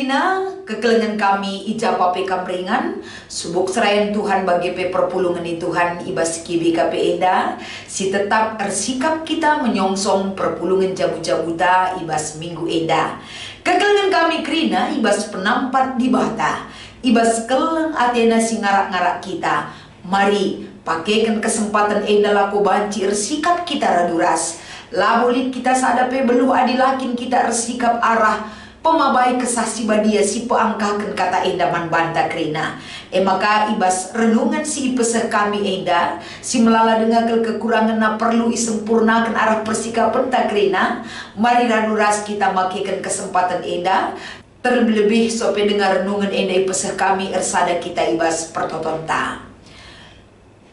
Krina, kekelengan kami ijapa pe kamringan, subuk serayan Tuhan bagi pe perpulungan di Tuhan ibas kibi kape enda, si tetap ersikap kita menyongsong perpulungan jabu-jabuta ibas minggu enda. Kekelengan kami Krina ibas penampat di bata, ibas keleng Athena si ngarak-ngarak kita. Mari pakaikan kesempatan enda laku banci ersikap kita raduras. Labulit kita sadape beluh adilakin kita ersikap arah pemabai kesasi badia si peangkakan kata enda man banta Krina. Maka ibas renungan si ipeseh kami enda, si melala dengakel kekurangan na perlu isempurnakan arah persikapan ta Krina. Mari raduras kita makikan kesempatan enda, terlebih sope dengar renungan enda ipeseh kami ersada kita ibas pertotonta.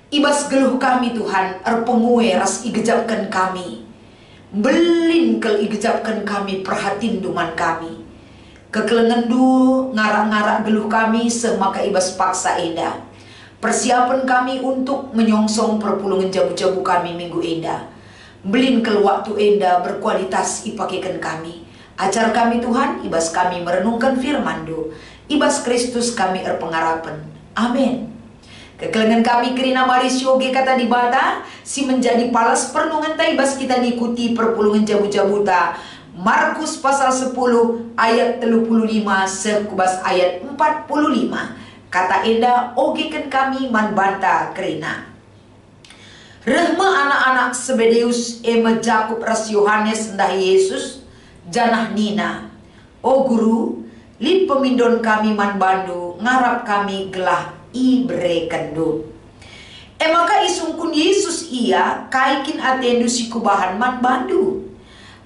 Ibas geluh kami Tuhan, erpengue ras igejapkan kami. Belin kel igejapkan kami perhatiin duman kami. Kekelengan du ngarak-ngarak geluh kami semaka ibas paksa enda. Persiapan kami untuk menyongsong perpulungan jabu-jabu kami minggu enda. Belin kel waktu enda berkualitas ipakekan kami. Ajar kami Tuhan, ibas kami merenungkan firman du. Ibas Kristus kami erpengarapan. Amin. Kekelengan kami Krina Maris Yoge kata di bata, si menjadi palas pernungan taibas kita ngikuti perpulungan jabu-jabuta. Markus pasal 10 ayat 35 sekubas ayat 45. Kata enda ogekan kami man banta Krina. Rehma anak-anak Sebedeus ema Jakub ras Yohanes ndah Yesus janah Nina. O guru, lip pemindon kami man bandu, ngarap kami gelah ibre kendu. Maka isungkun Yesus ia kaikin atendu si kubahan man bandu.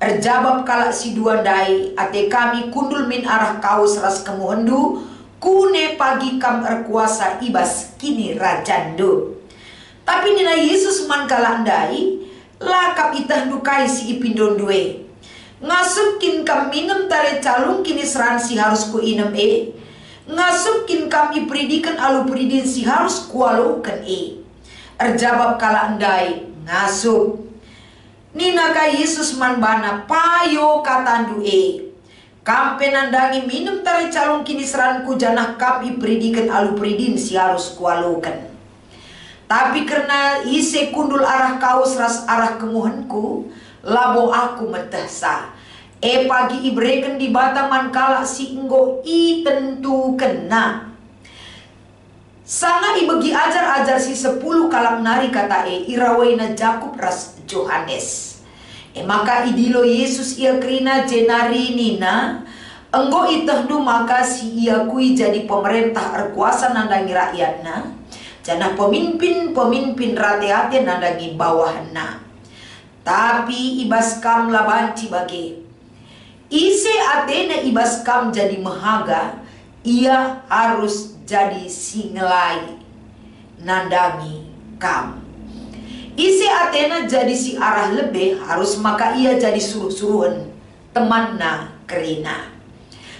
Erjabab kalak si dua dai ate kami kundul min arah kaus ras kemuhendu, kune pagi kam erkuasa ibas kini rajandu. Tapi nina Yesus man kalak dai lakap itah dukai si ipindon due. Ngasukin kam minum tare calung kini seran si harus ku inem ngasukin kami pridikan alu pridin si harus kualukan Erjabab kala andai ngasup. Nina ka Yesus man bana payo katandu kampe nandangi minum tari calung kini seranku janah kami pridikan alu pridin si harus kualukan. Tapi karena ise kundul arah kaus ras arah kemuhenku, labo aku metasa. Pagi ibreken di bataman kala si enggo i tentu kena. Sanga ibegi ajar-ajar si 10 kalang nari kata irawaina Jakub ras Johannes. Maka idilo Yesus ia Krina jenari Nina. Enggo itahdu maka si ia kui jadi pemerintah erkuasa nandangi rakyatna. Janah pemimpin rate-rate nandangi bawahna. Tapi ibas kam labanci bagi ise Athena ibas kam jadi mehaga, ia harus jadi singelai nandangi kam. Ise Athena jadi si arah lebih harus maka ia jadi suruh-suruhan temanna Krina.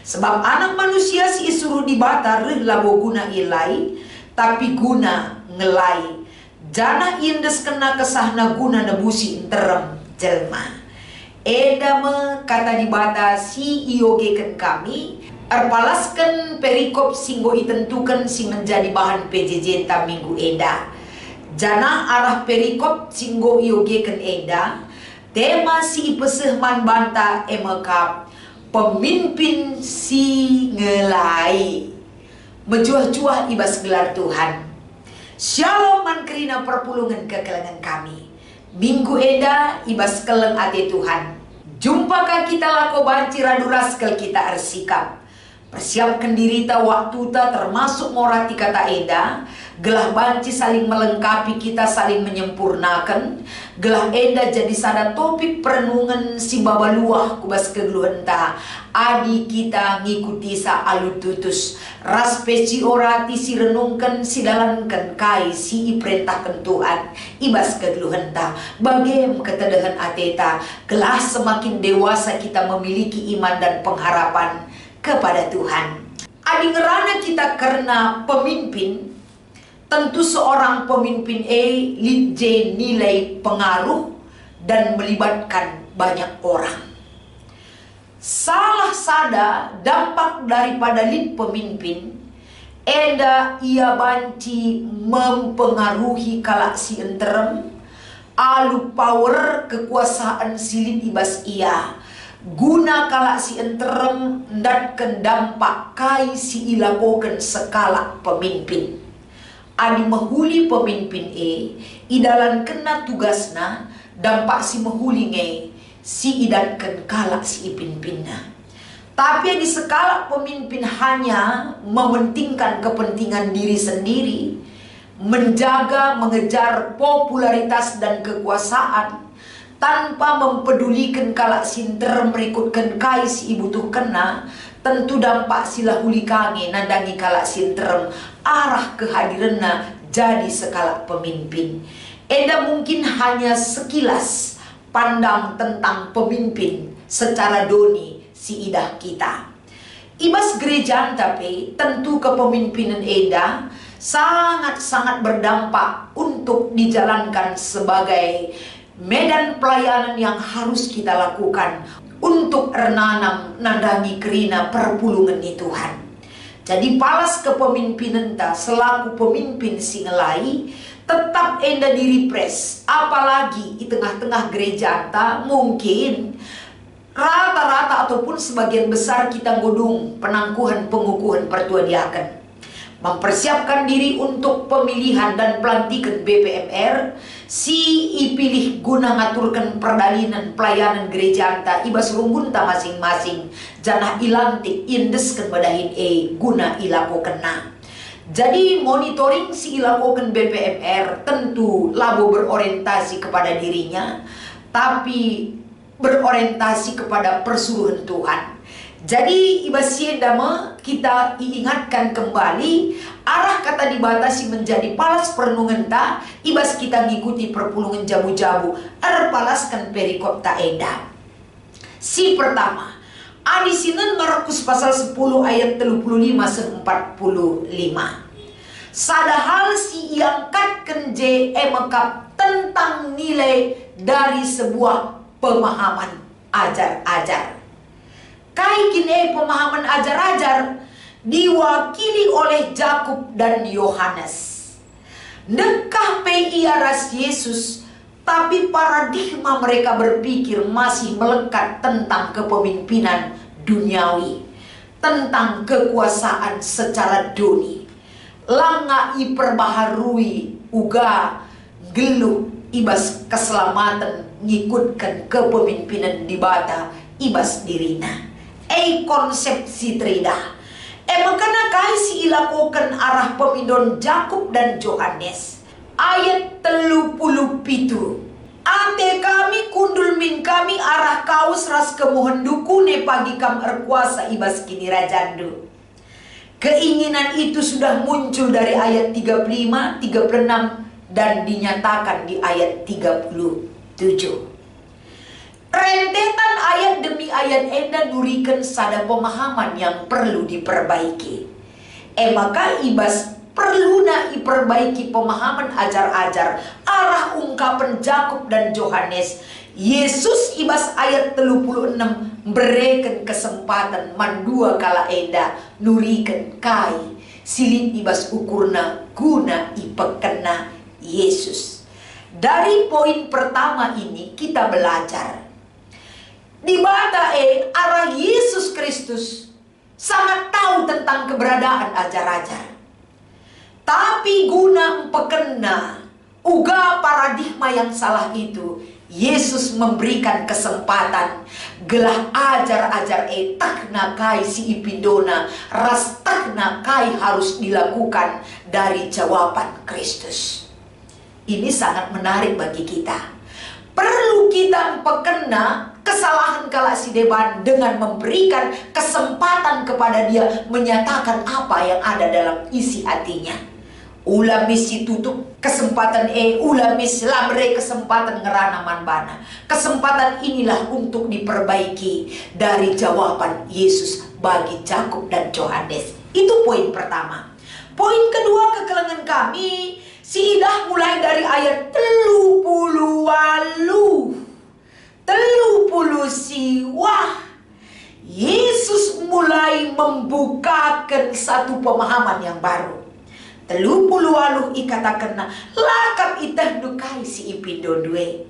Sebab anak manusia si suruh dibata reh labo guna ilai, tapi guna ngelai. Jana indes kena kesahna guna nebusi interem jelma. Edame kata di bata si iogeken kami erpalaskan perikop singgo itentukan si menjadi bahan PJJ ta minggu eda. Jana arah perikop singgo iogeken eda, tema si ipeseh man banta emekap pemimpin si ngelai mejuah-juah ibas gelar Tuhan. Shalom man Krina perpulungan kekelengan kami. Minggu eda ibas keleng ate Tuhan. Jumpakah kita lako banci raduras kel kita ersikap. Persiapkan diri ta waktu ta termasuk morati kata eda. Gelah banci saling melengkapi kita saling menyempurnakan. Gelah eda jadi sada topik perenungan si babaluah kubas kegeluhan ta. Adi kita ngikuti sa alututus. Ras peci orati si renungkan si dalankan kai si iperintahkan Tuhan. Ibas kegeluhan ta. Bagem ketedahan ateta. Gelah semakin dewasa kita memiliki iman dan pengharapan kepada Tuhan. Adi ngerana kita karena pemimpin. Tentu seorang pemimpin lidje nilai pengaruh dan melibatkan banyak orang. Salah sada dampak daripada lin pemimpin, enda ia banci mempengaruhi kalak si enterem, alu power kekuasaan silin ibas ia, guna kalak si enterem dan dampak kai si ilakoken sekala pemimpin. Adi mahuli pemimpin idalan kena tugasna, dampak si mahuli si idankan kalak si ipimpinna. Tapi di skala pemimpin hanya mementingkan kepentingan diri sendiri, menjaga, mengejar popularitas dan kekuasaan, tanpa mempedulikan kalak sinter merikutkan kai si ibu tuh kena, tentu dampak sila huli kange nandangi kalak sinter arah kehadiranna jadi skala pemimpin. Eda mungkin hanya sekilas pandang tentang pemimpin secara doni si idah kita. Ibas gereja tapi tentu kepemimpinan eda sangat-sangat berdampak untuk dijalankan sebagai medan pelayanan yang harus kita lakukan untuk renanam nandangi kerina perpulungan di Tuhan. Jadi palas kepemimpinan ta selaku pemimpin si ngelai tetap enda direpres, apalagi di tengah-tengah gereja ta mungkin rata-rata ataupun sebagian besar kita godung penangkuhan pengukuhan pertua diaken, mempersiapkan diri untuk pemilihan dan pelantikan BPMR si ipilih guna ngaturkan perdalinan pelayanan gereja ta ibas rumbun ta masing-masing janah ilantik indeskan badahin guna ilako kena. Jadi monitoring si ilakokan BPMR tentu labo berorientasi kepada dirinya, tapi berorientasi kepada persuruhan Tuhan. Jadi ibasiedama kita ingatkan kembali arah kata dibatasi menjadi palas perenungan ta ibas kita ngikuti perpulungan jabu-jabu palaskan perikop ta enda. Si pertama adisinan Markus pasal 10 ayat 35-45. Sadahal si iangkatkan mekap tentang nilai dari sebuah pemahaman ajar-ajar. Kai kini pemahaman ajar-ajar diwakili oleh Yakub dan Yohanes. Nekah iaras Yesus, tapi paradigma mereka berpikir masih melekat tentang kepemimpinan duniawi, tentang kekuasaan secara doni. Langa iperbaharui uga geluh ibas keselamatan ngikutkan kepemimpinan di bata ibas dirina. Konsepsi trida. Makana kai si ilakokan arah pemindon Yakub dan Yohanes. Ayat 37. Ate kami kundul min kami arah kaus ras kemohenduku ne pagi kam erkuasa ibas kini rajandu. Keinginan itu sudah muncul dari ayat 35, 36 dan dinyatakan di ayat 37. Rentetan ayat demi ayat enda nurikan sada pemahaman yang perlu diperbaiki. Maka ibas perlu na diperbaiki pemahaman ajar-ajar arah ungkapan Yakub dan Yohanes. Yesus ibas ayat 36 berikan kesempatan mandua kala enda nurikan kai silin ibas ukurna guna ipekena Yesus. Dari poin pertama ini kita belajar di bata arah Yesus Kristus sangat tahu tentang keberadaan ajar-ajar. Tapi guna pekena uga paradigma yang salah itu, Yesus memberikan kesempatan gelah ajar-ajar takna kai si ipindona ras takna kai harus dilakukan dari jawaban Kristus. Ini sangat menarik bagi kita. Perlu kita pekena kesalahan kala si deban dengan memberikan kesempatan kepada dia menyatakan apa yang ada dalam isi hatinya. Ulamis si tutup kesempatan ulamis lamre kesempatan ngerana manbana. Kesempatan inilah untuk diperbaiki dari jawaban Yesus bagi Yakub dan Yohanes. Itu poin pertama. Poin kedua kekelengan kami si idah mulai dari ayat 30 si wah Yesus mulai membukakan satu pemahaman yang baru. 30 ikatakan lakap itah dukai si ipindo due.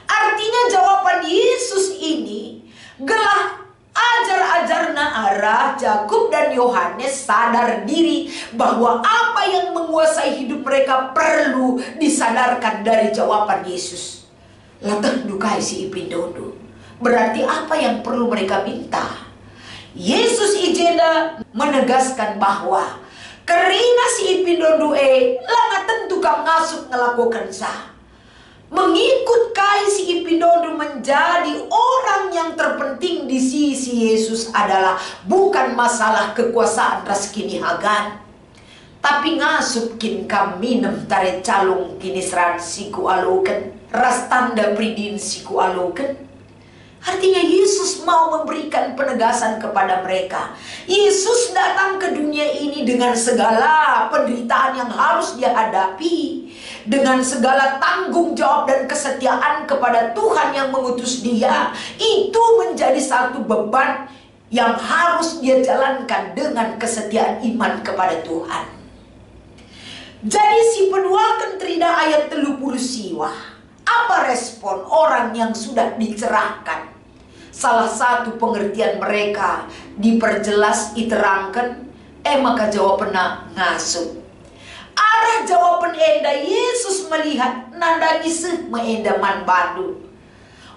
Artinya jawaban Yesus ini gelah ajar-ajarna arah Yakub dan Yohanes sadar diri bahwa apa yang menguasai hidup mereka perlu disadarkan dari jawaban Yesus. Latah dukai si ipindodo. Berarti apa yang perlu mereka minta? Yesus ijeda menegaskan bahwa kerina si ipindodo langa tentu kam ngasuk ngelakukan sah. Mengikut kai si ipindodo menjadi orang yang terpenting di sisi Yesus adalah bukan masalah kekuasaan ras kini hagan, tapi ngasup kin kam minem tare calung kini seran siku aloken ras tanda pridin siku aloken. Artinya Yesus mau memberikan penegasan kepada mereka. Yesus datang ke dunia ini dengan segala penderitaan yang harus dia hadapi, dengan segala tanggung jawab dan kesetiaan kepada Tuhan yang mengutus dia. Itu menjadi satu beban yang harus dia jalankan dengan kesetiaan iman kepada Tuhan. Jadi si penuakan trida ayat 30 siwa. Apa respon orang yang sudah dicerahkan? Salah satu pengertian mereka diperjelas, diterangkan, maka jawabannya ngasup. Arah jawaban enda Yesus melihat nanda iseh meenda man bandu.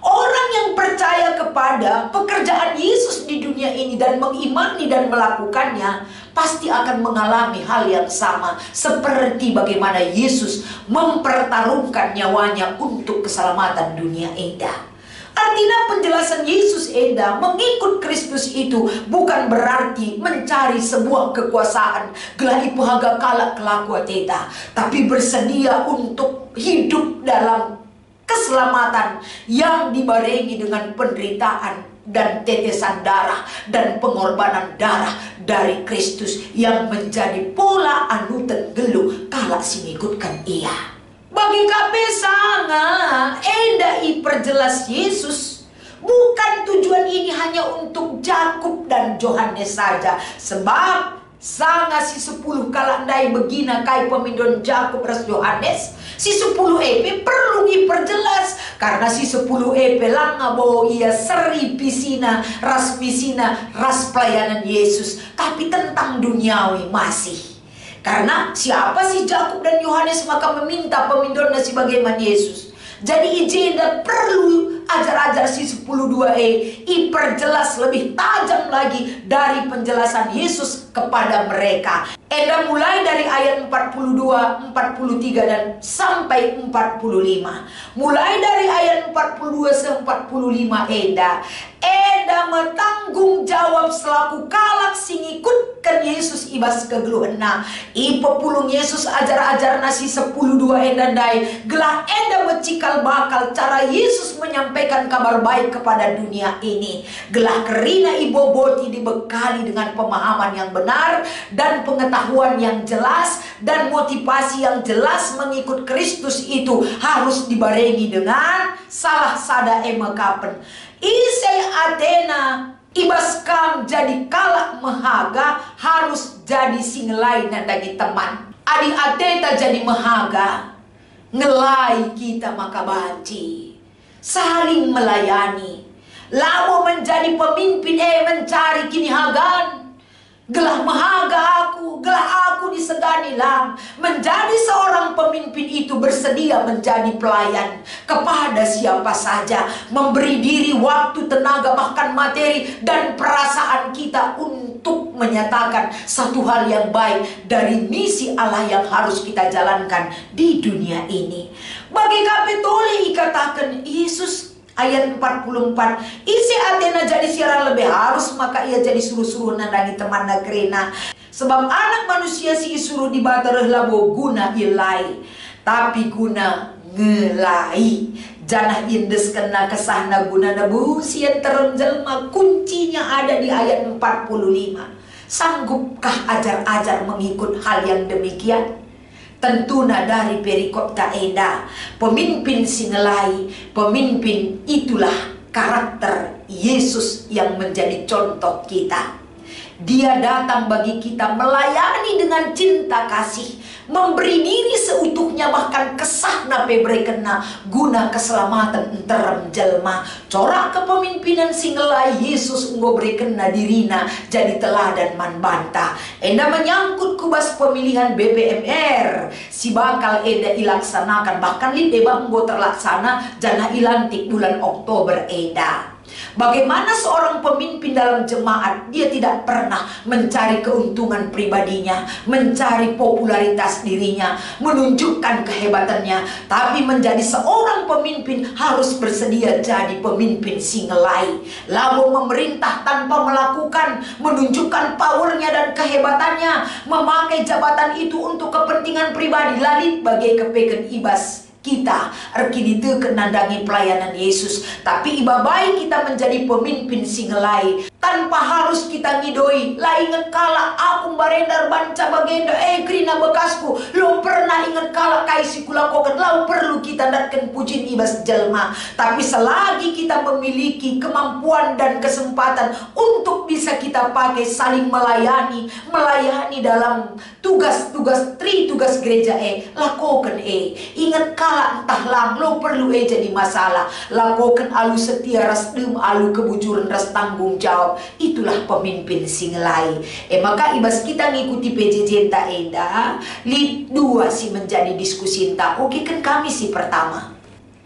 Orang yang percaya kepada pekerjaan Yesus di dunia ini dan mengimani dan melakukannya pasti akan mengalami hal yang sama seperti bagaimana Yesus mempertaruhkan nyawanya untuk keselamatan dunia enda. Artinya penjelasan Yesus enda mengikut Kristus itu bukan berarti mencari sebuah kekuasaan gelai puhaga kalak kelaku teta, tapi bersedia untuk hidup dalam keselamatan yang dibarengi dengan penderitaan dan tetesan darah dan pengorbanan darah dari Kristus yang menjadi pola anutan gelu kalak singikutkan ia. Bagi kape sangat enda perjelas Yesus, bukan tujuan ini hanya untuk Yakub dan Yohanes saja, sebab sangat si 10 kalandai begina kai pemindon Yakub ras Yohanes, si 10 perlu diperjelas karena si 10 langa bahwa ia seri pisina ras pelayanan Yesus, tapi tentang duniawi masih. Karena siapa sih Yakub dan Yohanes maka meminta pemindonnya si bagaimana Yesus. Jadi ijenda perlu ajar-ajar si 10:2 diperjelas lebih tajam lagi dari penjelasan Yesus kepada mereka. Eda mulai dari ayat 42, 43 dan sampai 45. Mulai dari ayat 42 sampai 45 Eda bertanggung jawab selaku kalak singikutkan Yesus ibas kegeluhna. Pepulung Yesus ajar-ajar nasi 10:2 endandai. Gelah Eda becikal bakal cara Yesus menyampaikan kabar baik kepada dunia ini. Gelah kerina iboboti dibekali dengan pemahaman yang benar dan pengetahuan yang jelas dan motivasi yang jelas mengikut Kristus itu harus dibarengi dengan salah sada emekapen. Isai Athena ibas kam jadi kalak mehaga harus jadi singelai nandagi teman. Adi Athena jadi mehaga ngelai kita maka banci saling melayani. Lamo menjadi pemimpin mencari kini hagan. Gelah mahaga gelah aku disegani lam. Menjadi seorang pemimpin itu bersedia menjadi pelayan kepada siapa saja, memberi diri, waktu, tenaga, bahkan materi dan perasaan kita untuk menyatakan satu hal yang baik dari misi Allah yang harus kita jalankan di dunia ini. Bagi kapitoli ikatakan Yesus ayat 44, isi Athena jadi siaran lebih harus maka ia jadi suruh-suruh nandangi teman nagrena. Sebab anak manusia si suruh dibatareh labo guna ilai, tapi guna ngelai. Janah indes kena kesahna guna nabu sian terenjelma. Kuncinya ada di ayat 45. Sanggupkah ajar-ajar mengikut hal yang demikian? Tentuna dari perikop taeda, pemimpin singelai, pemimpin itulah karakter Yesus yang menjadi contoh kita. Dia datang bagi kita melayani dengan cinta kasih, memberi diri seutuhnya, bahkan kesah nape kena guna keselamatan enterem jelma. Corak kepemimpinan singelai Yesus enggo kena dirina jadi teladan man banta. Enda menyangkut kubas pemilihan BPMR si bakal enda ilaksanakan, bahkan lide enggo terlaksana jana ilantik bulan Oktober eda. Bagaimana seorang pemimpin dalam jemaat, dia tidak pernah mencari keuntungan pribadinya, mencari popularitas dirinya, menunjukkan kehebatannya, tapi menjadi seorang pemimpin harus bersedia jadi pemimpin singelai. Lalu memerintah tanpa melakukan, menunjukkan powernya dan kehebatannya, memakai jabatan itu untuk kepentingan pribadi, lalit bagai kepeken ibas. Kita erkini teu nandangi pelayanan Yesus, tapi iba baik kita menjadi pemimpin singelai tanpa harus kita ngidoi. Lah inget kala aku barendar banca bagenda krina bekasku, lo pernah inget kala kaisi kulakokan, lau perlu kita datkan pujin ibas jelma. Tapi selagi kita memiliki kemampuan dan kesempatan untuk bisa kita pakai saling melayani dalam tugas-tugas tugas gereja lakokan ingat kala entah lang lo perlu jadi masalah, lakokan alu setia ras alu kebujuran ras tanggung jawab. Itulah pemimpin singelai. Maka ibas kita ngikuti PJJ enta enda lid 2 si menjadi diskusi enta. Oke kan kami si pertama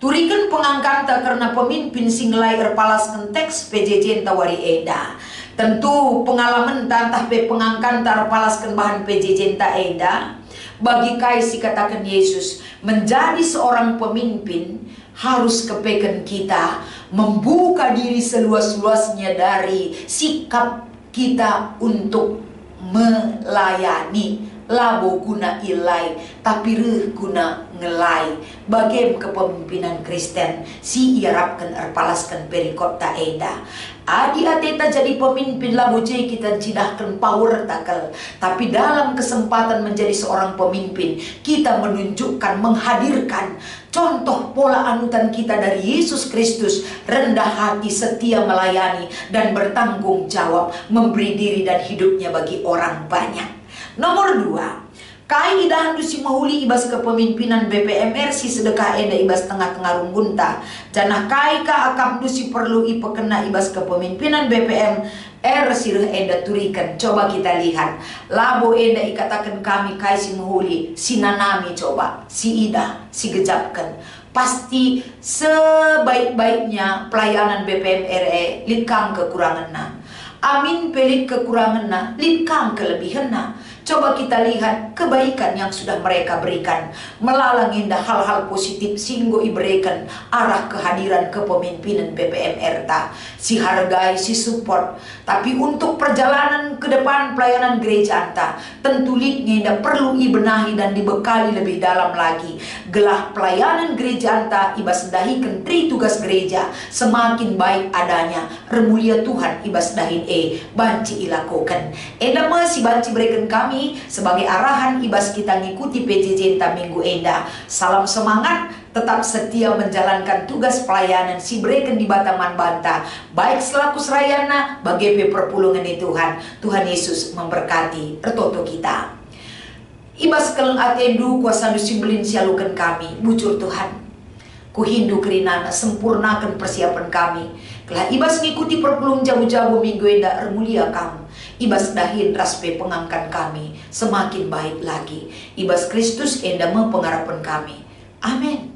turikan pengangkanta karena pemimpin singelai erpalas teks PJJ enta wari eda. Tentu pengalaman tantah pe pengangkanta erpalaskan bahan PJJ enta eda. Bagi kai si katakan Yesus, menjadi seorang pemimpin harus kepeken kita membuka diri seluas-luasnya dari sikap kita untuk melayani. Labo guna ilai, tapi reh guna ngelai. Bagem kepemimpinan Kristen si iarapkan erpalaskan perikop ta eda. Adi ateta jadi pemimpin labo jai kita cidahkan power takel. Tapi dalam kesempatan menjadi seorang pemimpin, kita menunjukkan, menghadirkan contoh pola anutan kita dari Yesus Kristus, rendah hati, setia melayani, dan bertanggung jawab, memberi diri dan hidupnya bagi orang banyak. Nomor 2, kai idahan dusi mahuli ibas kepemimpinan BPMR si sedekah eda ibas tengah-tengah rumbunta. Janah kai ka akam dusi perlu ipekena ibas kepemimpinan BPMR sireh eda turikan. Coba kita lihat. Labo eda ikatakan kami kai si mahuli, si nanami coba, si ida, si gejapkan. Pasti sebaik-baiknya pelayanan BPMR litkam kekuranganna. Amin pelit kekuranganna, litkam kelebihanna. Coba kita lihat kebaikan yang sudah mereka berikan, melalang indah hal-hal positif sehingga iberikan arah kehadiran kepemimpinan BPMR ta. Si hargai, si support. Tapi untuk perjalanan ke depan pelayanan gereja anta, tentu indah perlu ibenahi dan dibekali lebih dalam lagi. Gelah pelayanan gereja anta ibas dahikan tugas gereja semakin baik adanya. Remulia Tuhan ibas dahin banci ilakokan. Enda masih banci berikan kami sebagai arahan ibas kita ngikuti PJJ enta minggu enda. Salam semangat, tetap setia menjalankan tugas pelayanan si breken di Bataman Banta, baik selaku serayana bagi perpulungan di Tuhan. Tuhan Yesus memberkati ertoto kita. Ibas keleng atendu kuasa dusimbelin sialukan kami, bucur Tuhan. Ku hindu kerinana sempurnakan persiapan kami. Kelah ibas ngikuti perpulung jauh-jauh minggu enda ermulia kamu. Ibas dahin raspe pengangkat kami semakin baik lagi. Ibas Kristus enda mempengarapan kami. Amin.